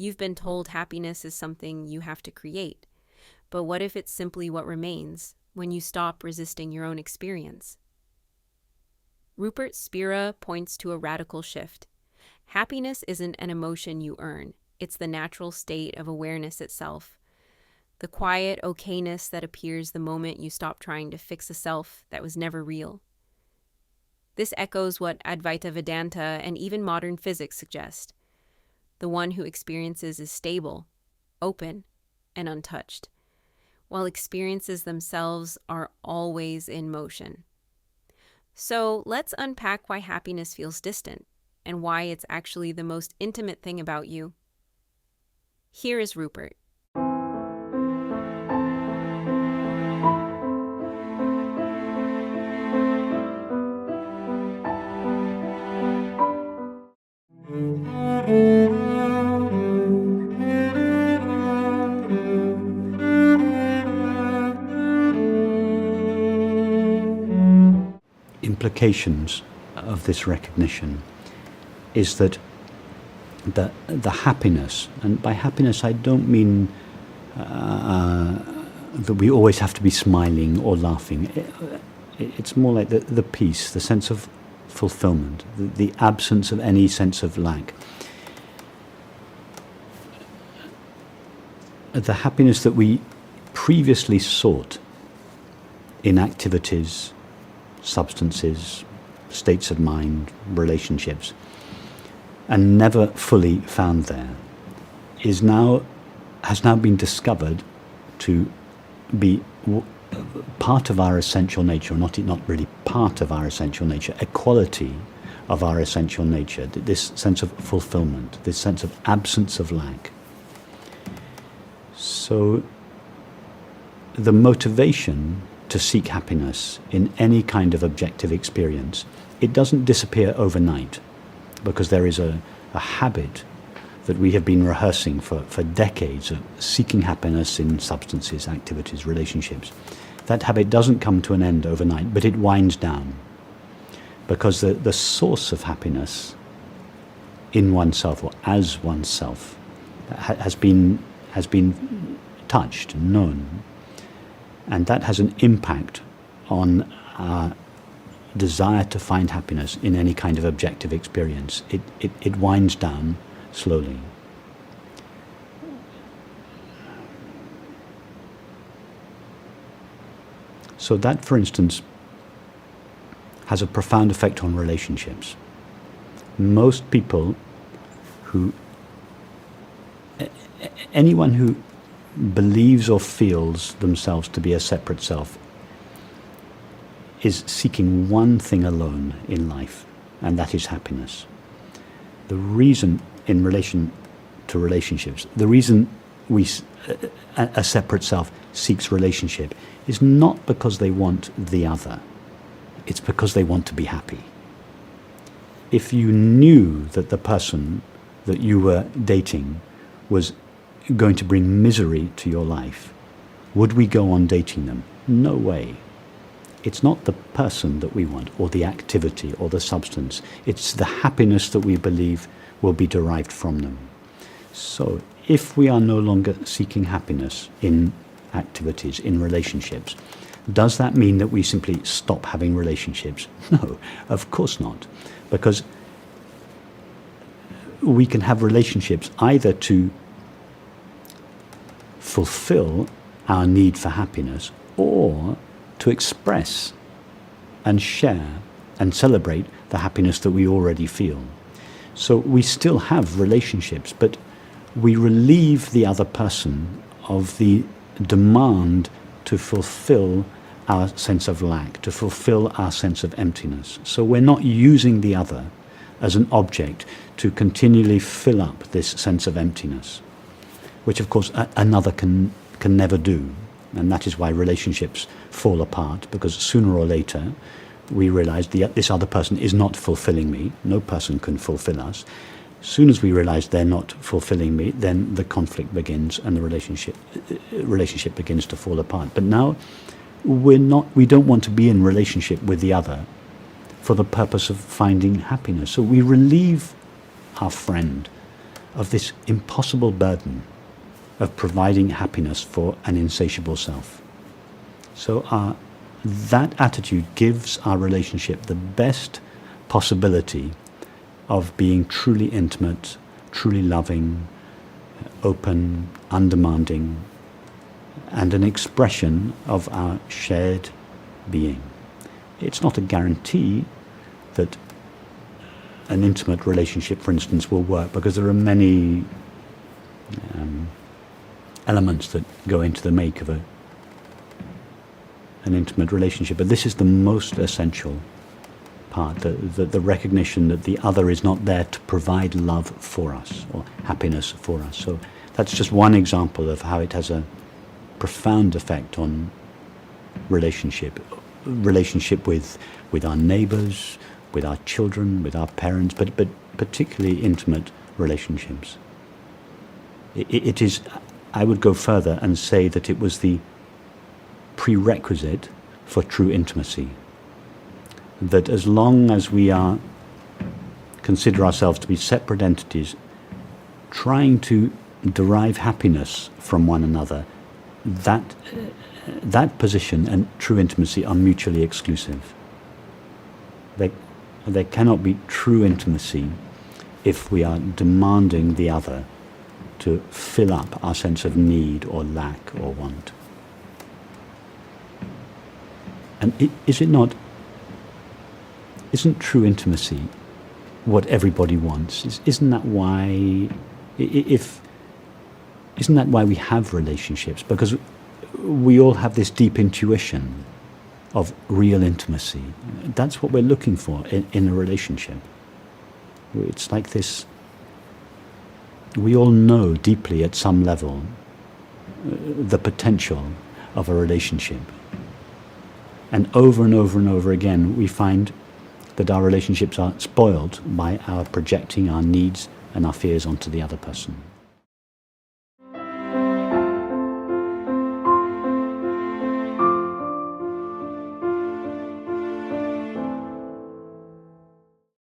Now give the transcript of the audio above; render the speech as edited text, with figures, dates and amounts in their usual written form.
You've been told happiness is something you have to create. But what if it's simply what remains when you stop resisting your own experience? Rupert Spira points to a radical shift. Happiness isn't an emotion you earn. It's the natural state of awareness itself. The quiet okayness that appears the moment you stop trying to fix a self that was never real. This echoes what Advaita Vedanta and even modern physics suggest. The one who experiences is stable, open, and untouched, while experiences themselves are always in motion. So let's unpack why happiness feels distant and why it's actually the most intimate thing about you. Here is Rupert. Implications of this recognition is that the happiness, and by happiness I don't mean that we always have to be smiling or laughing. It's more like the peace, the sense of fulfillment, the absence of any sense of lack. The happiness that we previously sought in activities, substances, states of mind, relationships, and never fully found there, has now been discovered to be part of our essential nature, not really part of our essential nature, a quality of our essential nature, this sense of fulfillment, this sense of absence of lack. So the motivation to seek happiness in any kind of objective experience, it doesn't disappear overnight, because there is a habit that we have been rehearsing for decades of seeking happiness in substances, activities, relationships. That habit doesn't come to an end overnight, but it winds down, because the source of happiness in oneself or as oneself has been touched, known, and that has an impact on our desire to find happiness in any kind of objective experience. It winds down slowly. So that, for instance, has a profound effect on relationships. Most people anyone who believes or feels themselves to be a separate self is seeking one thing alone in life, and that is happiness. The reason, in relation to relationships, the reason a separate self seeks relationship is not because they want the other, it's because they want to be happy. If you knew that the person that you were dating was going to bring misery to your life, would we go on dating them? No way. It's not the person that we want, or the activity, or the substance. It's the happiness that we believe will be derived from them. So, if we are no longer seeking happiness in activities, in relationships, does that mean that we simply stop having relationships? No, of course not. Because we can have relationships either to fulfill our need for happiness, or to express and share and celebrate the happiness that we already feel. So we still have relationships, but we relieve the other person of the demand to fulfill our sense of lack, to fulfill our sense of emptiness. So we're not using the other as an object to continually fill up this sense of emptiness, which of course another can never do. And that is why relationships fall apart, because sooner or later we realize this other person is not fulfilling me. No person can fulfill us. As soon as we realize they're not fulfilling me, then the conflict begins and the relationship begins to fall apart. But now we don't want to be in relationship with the other for the purpose of finding happiness. So we relieve our friend of this impossible burden of providing happiness for an insatiable self. So that attitude gives our relationship the best possibility of being truly intimate, truly loving, open, undemanding, and an expression of our shared being. It's not a guarantee that an intimate relationship, for instance, will work, because there are many elements that go into the make of an intimate relationship. But this is the most essential part, the recognition that the other is not there to provide love for us or happiness for us. So that's just one example of how it has a profound effect on relationship with our neighbors, with our children, with our parents, but particularly intimate relationships. It is, I would go further and say that it was the prerequisite for true intimacy. That as long as we consider ourselves to be separate entities, trying to derive happiness from one another, that position and true intimacy are mutually exclusive. There cannot be true intimacy if we are demanding the other to fill up our sense of need or lack or want. And isn't true intimacy what everybody wants? Isn't that why we have relationships? Because we all have this deep intuition of real intimacy. That's what we're looking for in a relationship. It's like this, we all know deeply at some level the potential of a relationship. And over and over again, we find that our relationships are spoiled by our projecting our needs and our fears onto the other person.